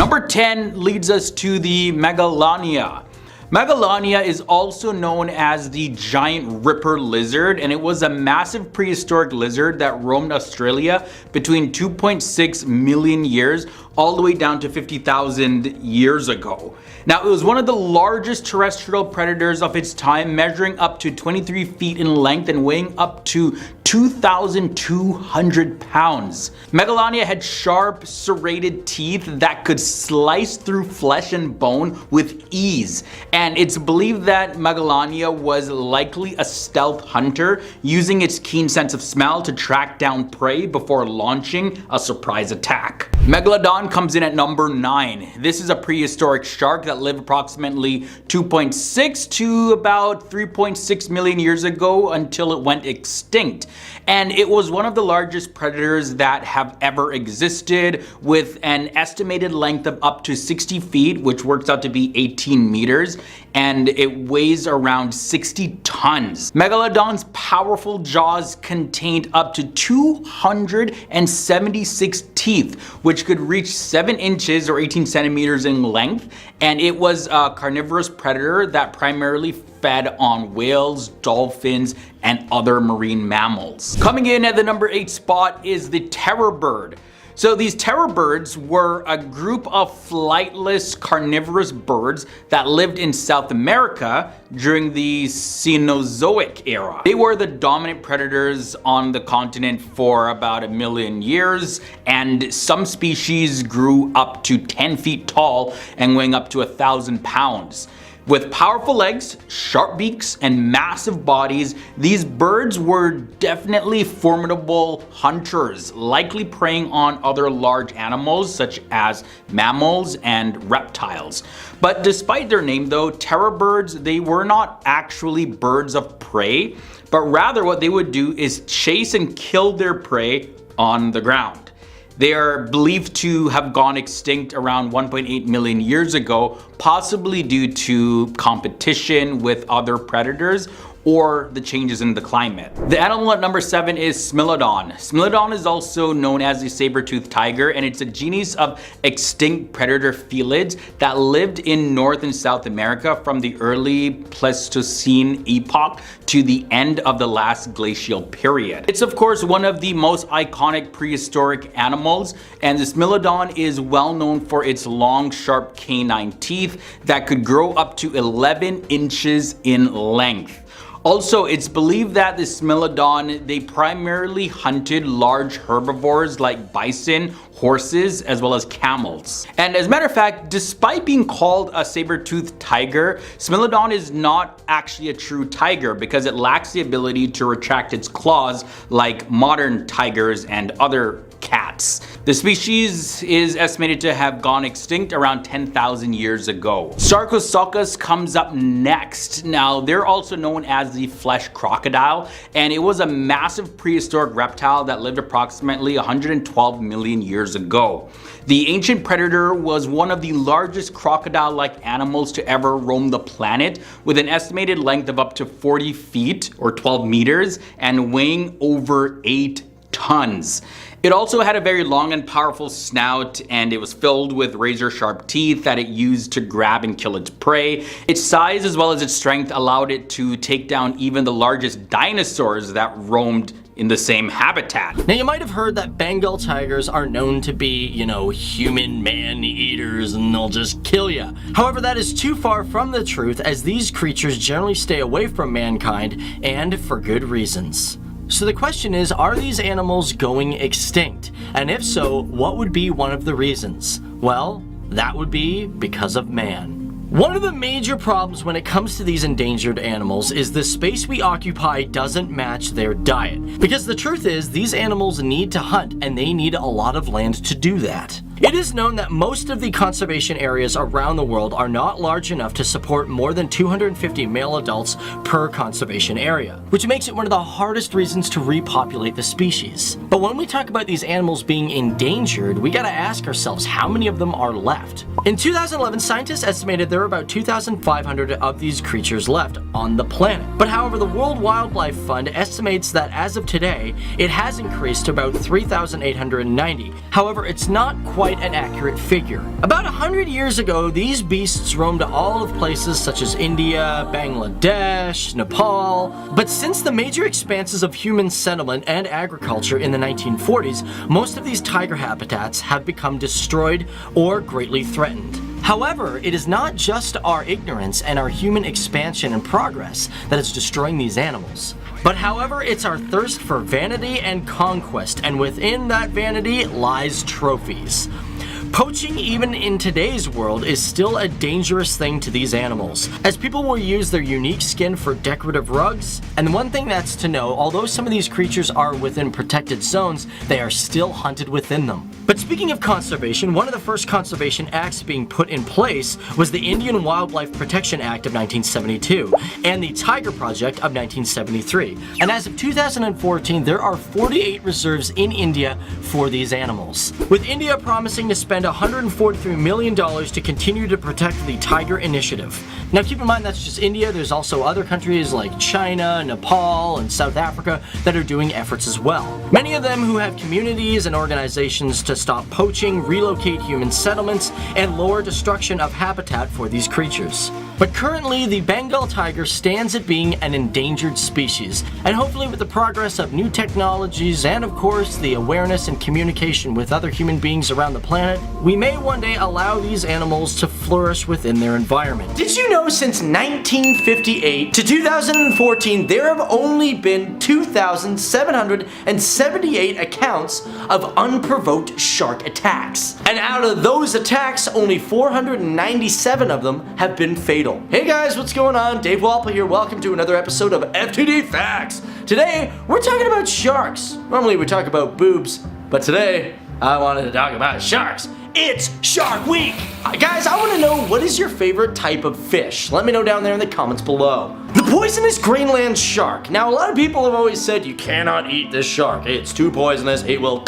Number 10 leads us to the Megalania. Megalania is also known as the giant ripper lizard, and it was a massive prehistoric lizard that roamed Australia between 2.6 million years all the way down to 50,000 years ago. Now, it was one of the largest terrestrial predators of its time, measuring up to 23 feet in length and weighing up to 2,200 pounds. Megalania had sharp, serrated teeth that could slice through flesh and bone with ease. And it's believed that Megalania was likely a stealth hunter, using its keen sense of smell to track down prey before launching a surprise attack. Megalodon comes in at number 9. This is a prehistoric shark that lived approximately 2.6 to about 3.6 million years ago until it went extinct. And it was one of the largest predators that have ever existed, with an estimated length of up to 60 feet, which works out to be 18 meters, and it weighs around 60 tons. Megalodon's powerful jaws contained up to 276 teeth, which could reach 7 inches or 18 centimeters in length, and it was a carnivorous predator that primarily fed on whales, dolphins, and other marine mammals. Coming in at the number 8 spot is the terror bird. So these terror birds were a group of flightless carnivorous birds that lived in South America during the Cenozoic era. They were the dominant predators on the continent for about 1 million years, and some species grew up to 10 feet tall and weighing up to 1,000 pounds. With powerful legs, sharp beaks, and massive bodies, these birds were definitely formidable hunters, likely preying on other large animals such as mammals and reptiles. But despite their name though, terror birds, they were not actually birds of prey, but rather what they would do is chase and kill their prey on the ground. They are believed to have gone extinct around 1.8 million years ago, possibly due to competition with other predators or the changes in the climate. The animal at number 7 is Smilodon. Smilodon is also known as the saber-toothed tiger, and it's a genus of extinct predator felids that lived in North and South America from the early Pleistocene epoch to the end of the last glacial period. It's of course one of the most iconic prehistoric animals, and the Smilodon is well known for its long, sharp canine teeth that could grow up to 11 inches in length. Also, it's believed that the Smilodon, they primarily hunted large herbivores like bison, horses, as well as camels. And as a matter of fact, despite being called a saber-toothed tiger, Smilodon is not actually a true tiger because it lacks the ability to retract its claws like modern tigers and other cats. The species is estimated to have gone extinct around 10,000 years ago. Sarcosoccus comes up next. Now, they're also known as the flesh crocodile, and it was a massive prehistoric reptile that lived approximately 112 million years ago. The ancient predator was one of the largest crocodile-like animals to ever roam the planet, with an estimated length of up to 40 feet or 12 meters and weighing over 8 tons. It also had a very long and powerful snout, and it was filled with razor-sharp teeth that it used to grab and kill its prey. Its size as well as its strength allowed it to take down even the largest dinosaurs that roamed in the same habitat. Now, you might have heard that Bengal tigers are known to be, human man-eaters and they'll just kill you. However, that is too far from the truth, as these creatures generally stay away from mankind, and for good reasons. So the question is, are these animals going extinct? And if so, what would be one of the reasons? Well, that would be because of man. One of the major problems when it comes to these endangered animals is the space we occupy doesn't match their diet. Because the truth is, these animals need to hunt, and they need a lot of land to do that. It is known that most of the conservation areas around the world are not large enough to support more than 250 male adults per conservation area, which makes it one of the hardest reasons to repopulate the species. But when we talk about these animals being endangered, we gotta ask ourselves how many of them are left. In 2011, scientists estimated there are about 2,500 of these creatures left on the planet. But however, the World Wildlife Fund estimates that as of today, it has increased to about 3,890. However, it's not quite quite an accurate figure. About 100 years ago, these beasts roamed all of places such as India, Bangladesh, Nepal, but since the major expanses of human settlement and agriculture in the 1940s, most of these tiger habitats have become destroyed or greatly threatened. However, it is not just our ignorance and our human expansion and progress that is destroying these animals. But however, it's our thirst for vanity and conquest, and within that vanity lies trophies. Poaching, even in today's world, is still a dangerous thing to these animals, as people will use their unique skin for decorative rugs. And one thing that's to know, although some of these creatures are within protected zones, they are still hunted within them. But speaking of conservation, one of the first conservation acts being put in place was the Indian Wildlife Protection Act of 1972 and the Tiger Project of 1973. And as of 2014, there are 48 reserves in India for these animals, with India promising to spend $143 million to continue to protect the Tiger Initiative. Now keep in mind that's just India. There's also other countries like China, Nepal, and South Africa that are doing efforts as well. Many of them who have communities and organizations to stop poaching, relocate human settlements, and lower destruction of habitat for these creatures. But currently, the Bengal tiger stands at being an endangered species, and hopefully with the progress of new technologies and of course the awareness and communication with other human beings around the planet, we may one day allow these animals to flourish within their environment. Did you know since 1958 to 2014 there have only been 2,778 accounts of unprovoked shark attacks? And out of those attacks, only 497 of them have been fatal. Hey guys, what's going on? Dave Walpole here. Welcome to another episode of FTD Facts. Today, we're talking about sharks. Normally we talk about boobs, but today, I wanted to talk about sharks. It's Shark Week! Guys, I want to know, what is your favorite type of fish? Let me know down there in the comments below. The poisonous Greenland shark. Now, a lot of people have always said you cannot eat this shark. It's too poisonous, it will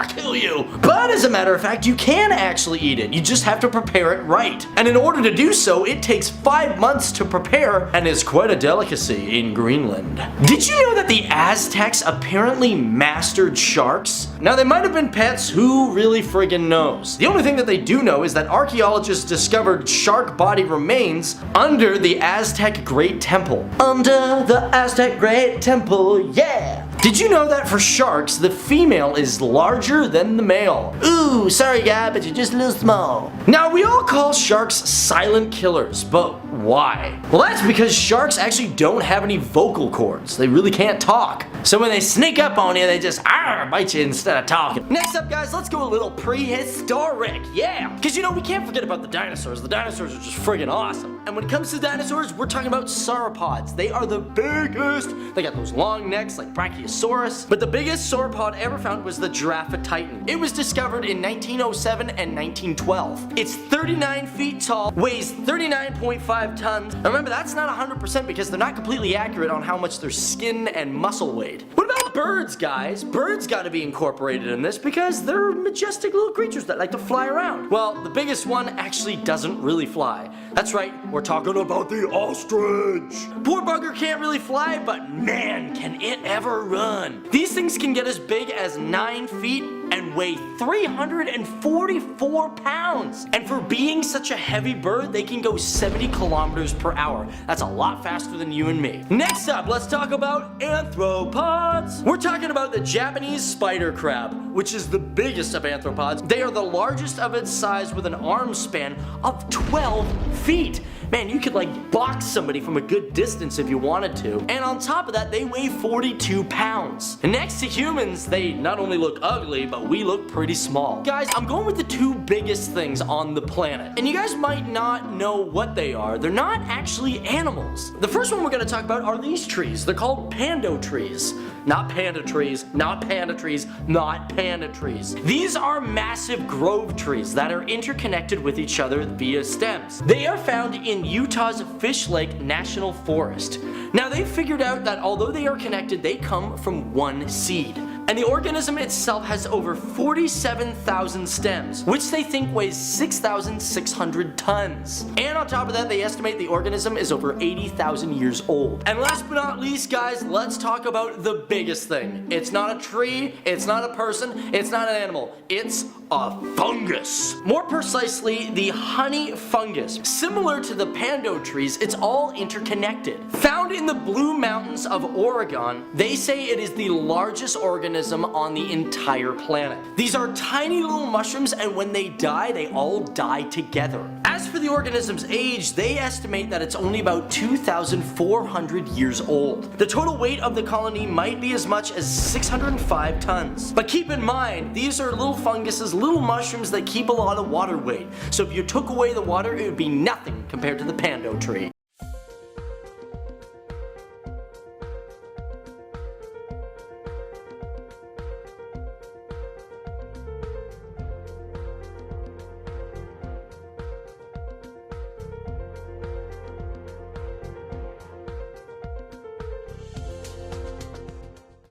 kill you. But as a matter of fact, you can actually eat it. You just have to prepare it right. And in order to do so, it takes 5 months to prepare and is quite a delicacy in Greenland. Did you know that the Aztecs apparently mastered sharks? Now, they might have been pets, who really friggin' knows? The only thing that they do know is that archaeologists discovered shark body remains under the Aztec Great Temple. Under the Aztec Great Temple, yeah! Did you know that for sharks, the female is larger than the male? Ooh, sorry guy, but you're just a little small. Now, we all call sharks silent killers, but why? Well, that's because sharks actually don't have any vocal cords. They really can't talk. So when they sneak up on you, they just bite you instead of talking. Next up, guys, let's go a little prehistoric, yeah! Because you know, we can't forget about the dinosaurs. The dinosaurs are just friggin' awesome. And when it comes to dinosaurs, we're talking about sauropods. They are the biggest. They got those long necks like Brachiosaurus. But the biggest sauropod ever found was the Giraffatitan. It was discovered in 1907 and 1912. It's 39 feet tall, weighs 39.5 tons. Now remember, that's not 100% because they're not completely accurate on how much their skin and muscle weighed. What about birds, guys? Birds gotta be incorporated in this because they're majestic little creatures that like to fly around. Well, the biggest one actually doesn't really fly. That's right, we're talking about the ostrich. Poor bugger can't really fly, but man, can it ever run. These things can get as big as 9 feet and weigh 344 pounds. And for being such a heavy bird, they can go 70 kilometers per hour. That's a lot faster than you and me. Next up, let's talk about arthropods. We're talking about the Japanese spider crab, which is the biggest of arthropods. They are the largest of its size with an arm span of 12 feet. Man, you could like box somebody from a good distance if you wanted to. And on top of that, they weigh 42 pounds. And next to humans, they not only look ugly, but we look pretty small. Guys, I'm going with the two biggest things on the planet. And you guys might not know what they are. They're not actually animals. The first one we're gonna talk about are these trees. They're called pando trees. Not panda trees, not panda trees, not panda trees. These are massive grove trees that are interconnected with each other via stems. They are found in Utah's Fish Lake National Forest. Now, they've figured out that although they are connected, they come from one seed. And the organism itself has over 47,000 stems, which they think weighs 6,600 tons. And on top of that, they estimate the organism is over 80,000 years old. And last but not least, guys, let's talk about the biggest thing. It's not a tree, it's not a person, it's not an animal. It's a fungus. More precisely, the honey fungus. Similar to the pando trees, it's all interconnected. Found in the Blue Mountains of Oregon, they say it is the largest organism on the entire planet. These are tiny little mushrooms, and when they die, they all die together. As for the organism's age, they estimate that it's only about 2,400 years old. The total weight of the colony might be as much as 605 tons. But keep in mind, these are little funguses, little mushrooms that keep a lot of water weight. So if you took away the water, it would be nothing compared to the pando tree.